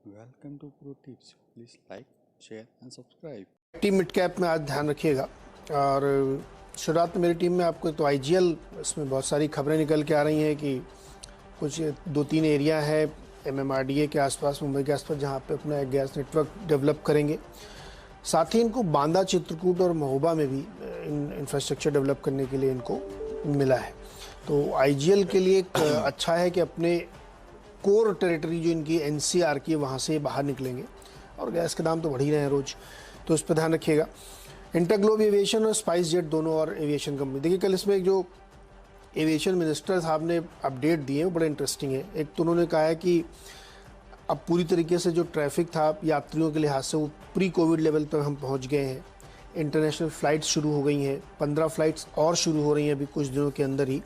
Welcome to Pro Tips. Please like, share and subscribe. Team mid cap में आज ध्यान रखिएगा। और शुरुआत में मेरी टीम में आपको तो आईजीएल, इसमें बहुत सारी खबरें निकल के आ रही हैं कि कुछ 2-3 एरिया है एमएमआरडीए के आसपास, मुंबई के आसपास, जहां पे अपना एक गैस नेटवर्क डेवलप करेंगे। साथ ही इनको बांदा, चित्रकूट और महोबा में भी इंफ्रास्ट्रक्चर डेवलप करने के लिए इनको मिला है। तो आईजीएल के लिए अच्छा है कि अपने कोर टेरिटरी जो इनकी एनसीआर की है वहाँ से बाहर निकलेंगे, और गैस के दाम तो बढ़ ही रहे हैं रोज़, तो उस पर ध्यान रखिएगा। इंटरग्लोब एविएशन और स्पाइस जेट दोनों और एविएशन कंपनी, देखिए कल इसमें जो एविएशन मिनिस्टर साहब ने अपडेट दिए वो बड़े इंटरेस्टिंग है। एक तो उन्होंने कहा है कि अब पूरी तरीके से जो ट्रैफिक था यात्रियों के लिहाज से वो प्री कोविड लेवल पर हम पहुँच गए हैं। इंटरनेशनल फ़्लाइट्स शुरू हो गई हैं, 15 फ़्लाइट्स और शुरू हो रही हैं अभी कुछ दिनों के अंदर ही।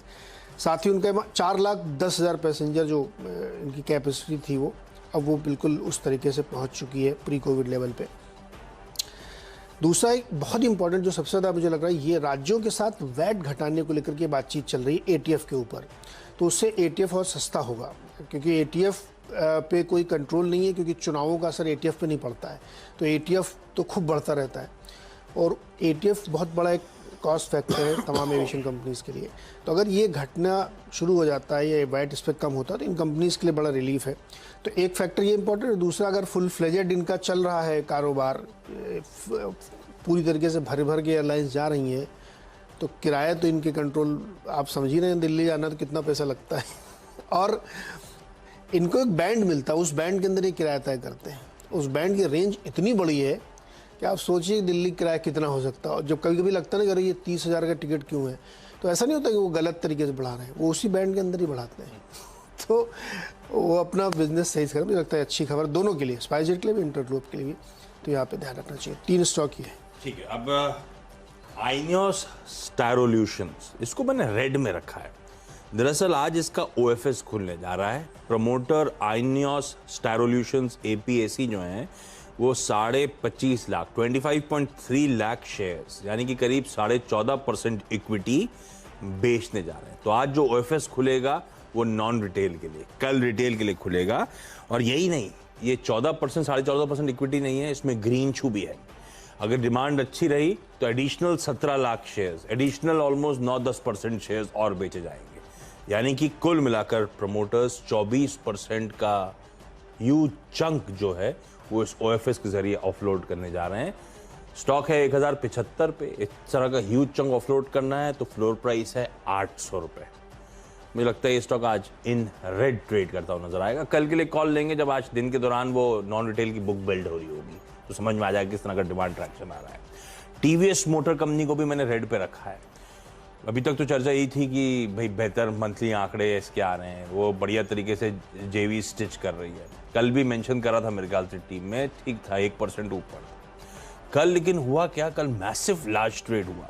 साथ ही उनका 4,10,000 पैसेंजर जो इनकी कैपेसिटी थी वो अब वो बिल्कुल उस तरीके से पहुंच चुकी है प्री कोविड लेवल पे। दूसरा एक बहुत इंपॉर्टेंट जो सबसे ज़्यादा मुझे लग रहा है, ये राज्यों के साथ वैट घटाने को लेकर के बातचीत चल रही है एटीएफ के ऊपर। तो उससे एटीएफ और सस्ता होगा, क्योंकि एटीएफ पे कोई कंट्रोल नहीं है, क्योंकि चुनावों का असर एटीएफ पे नहीं पड़ता है। तो एटीएफ तो खूब बढ़ता रहता है, और एटीएफ बहुत बड़ा एक कॉस्ट फैक्टर है तमाम एविएशन कंपनीज़ के लिए। तो अगर ये घटना शुरू हो जाता है, ये वैट इस पर कम होता है, तो इन कंपनीज़ के लिए बड़ा रिलीफ है। तो एक फैक्टर ये इंपॉर्टेंट है। दूसरा, अगर फुल फ्लेजेड इनका चल रहा है कारोबार, पूरी तरीके से भर के एयरलाइंस जा रही हैं, तो किराया तो इनके कंट्रोल, आप समझ ही रहे हैं, दिल्ली जाना तो कितना पैसा लगता है। और इनको एक बैंड मिलता है, उस बैंड के अंदर ये किराया तय करते हैं। उस बैंड की रेंज इतनी बड़ी है कि आप सोचिए दिल्ली किराया कितना हो सकता है। और जब कभी कभी लगता है ना कि अरे ये 30,000 का टिकट क्यों है, तो ऐसा नहीं होता कि वो गलत तरीके से बढ़ा रहे हैं, वो उसी बैंड के अंदर ही बढ़ाते हैं। तो वो अपना बिजनेस सही से कर, मुझे लगता है अच्छी खबर दोनों के लिए, स्पाइस जेट के लिए भी, इंटरग्लोब के लिए भी। तो यहाँ पे ध्यान रखना चाहिए। 3 स्टॉक ही है। ठीक है। अब आइनियोस स्टायरोल्यूशंस, इसको मैंने रेड में रखा है। दरअसल आज इसका ओएफएस खुलने जा रहा है। प्रमोटर आइनियोस स्टायरोल्यूशंस एपीएसी जो है वो 25.5 लाख 25.3 लाख शेयर्स, यानी कि करीब 14.5% इक्विटी बेचने जा रहे हैं। तो आज जो ओएफएस खुलेगा वो नॉन रिटेल के लिए, कल रिटेल के लिए खुलेगा। और यही नहीं, ये 14%, 14.5% इक्विटी नहीं है, इसमें ग्रीन शू भी है। अगर डिमांड अच्छी रही तो additional 17 lakh shares, additional almost 9-10% shares और बेचे जाएंगे। यानी कि कुल मिलाकर प्रमोटर्स 24% का ह्यूज चंक जो है वो इस ओएफएस के जरिए ऑफलोड करने जा रहे हैं। स्टॉक है 1075 पे। इस तरह का ह्यूज चंक ऑफलोड करना है तो फ्लोर प्राइस है 800 रुपए। मुझे लगता है ये स्टॉक आज इन रेड ट्रेड करता हुआ नजर आएगा। कल के लिए कॉल लेंगे जब आज दिन के दौरान वो नॉन रिटेल की बुक बिल्ड हो रही होगी, तो समझ में आ जाएगा किस तरह का डिमांड ट्रैक्शन आ रहा है। टीवीएस मोटर कंपनी को भी मैंने रेड पे रखा है। अभी तक तो चर्चा यही थी कि भाई बेहतर मंथली आंकड़े इसके आ रहे हैं, वो बढ़िया तरीके से जेवी स्टिच कर रही है। कल भी मेंशन करा था मेरे ख्याल से टीम में, ठीक था, 1% ऊपर कल। लेकिन हुआ क्या, कल मैसिव लार्ज ट्रेड हुआ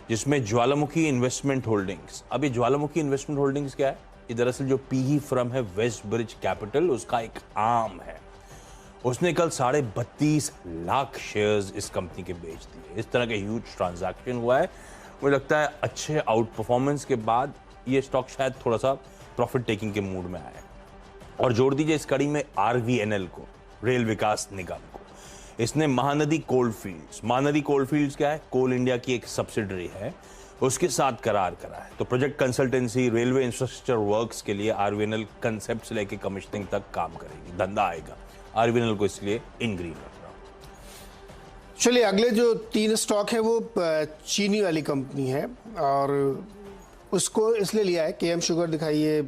जिसमें ज्वालामुखी इन्वेस्टमेंट होल्डिंग्स। अब ये ज्वालामुखी इन्वेस्टमेंट होल्डिंग्स क्या है? ये दरअसल जो पीई फर्म है वेस्ट ब्रिज कैपिटल, उसका एक आर्म है। उसने कल 32.5 लाख शेयर्स इस कंपनी के बेच दिए। इस तरह का ह्यूज ट्रांजैक्शन हुआ है। मुझे लगता है अच्छे आउट परफॉर्मेंस के बाद ये स्टॉक शायद थोड़ा सा प्रॉफिट टेकिंग के मूड में आया है। और जोड़ दीजिए इस कड़ी में आरवीएनएल को, रेल विकास निगम को। इसने महानदी कोलफील्ड्स, महानदी कोलफील्ड्स क्या है, कोल इंडिया की एक सब्सिडरी है, उसके साथ करार करा है। तो project consultancy, railway infrastructure works के लिए आरवीएनएल कंसेप्ट से लेकर कमिश्निंग तक काम करेगी, धंधा आएगा। आरवीएनएल को इसलिए इन ग्रीन रख रहा हूं। चलिए अगले जो 3 स्टॉक है वो चीनी वाली कंपनी है, और उसको इसलिए लिया है, केएम शुगर दिखाइए,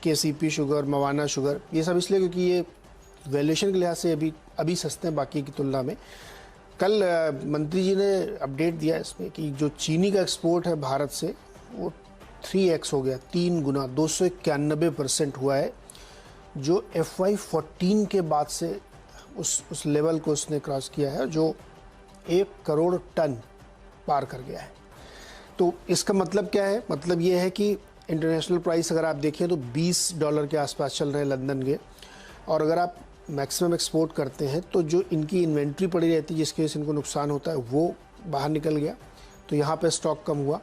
केसीपी शुगर, मवाना शुगर, ये सब इसलिए क्योंकि ये वैल्यूएशन के लिहाज से अभी सस्ते हैं बाकी की तुलना में। कल मंत्री जी ने अपडेट दिया इसमें कि जो चीनी का एक्सपोर्ट है भारत से वो 3x हो गया, 3 गुना, 291% हुआ है, जो FY14 के बाद से उस लेवल को उसने क्रॉस किया है, जो 1 करोड़ टन पार कर गया है। तो इसका मतलब क्या है? मतलब ये है कि इंटरनेशनल प्राइस अगर आप देखें तो $20 के आसपास चल रहे हैं लंदन के, और अगर आप मैक्सिमम एक्सपोर्ट करते हैं तो जो इनकी इन्वेंट्री पड़ी रहती है जिसकी वजह से इनको नुकसान होता है वो बाहर निकल गया। तो यहाँ पे स्टॉक कम हुआ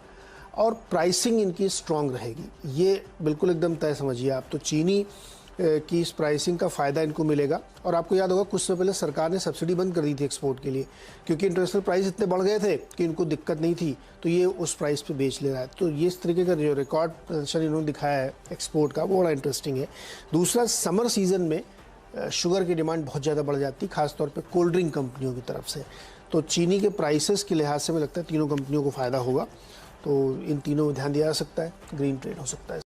और प्राइसिंग इनकी स्ट्रॉन्ग रहेगी, ये बिल्कुल एकदम तय समझिए आप। तो चीनी की इस प्राइसिंग का फ़ायदा इनको मिलेगा। और आपको याद होगा कुछ समय पहले सरकार ने सब्सिडी बंद कर दी थी एक्सपोर्ट के लिए, क्योंकि इंटरनेशनल प्राइस इतने बढ़ गए थे कि इनको दिक्कत नहीं थी, तो ये उस प्राइस पे बेच ले रहा है। तो ये इस तरीके का जो रिकॉर्ड प्रदर्शन इन्होंने दिखाया है एक्सपोर्ट का, वो बड़ा इंटरेस्टिंग है। दूसरा, समर सीजन में शुगर की डिमांड बहुत ज़्यादा बढ़ जाती है, खासतौर पे कोल्ड ड्रिंक कंपनियों की तरफ से। तो चीनी के प्राइसेस के लिहाज से मुझे लगता है तीनों कंपनियों को फ़ायदा होगा। तो इन तीनों में ध्यान दिया जा सकता है, ग्रीन ट्रेड हो सकता है।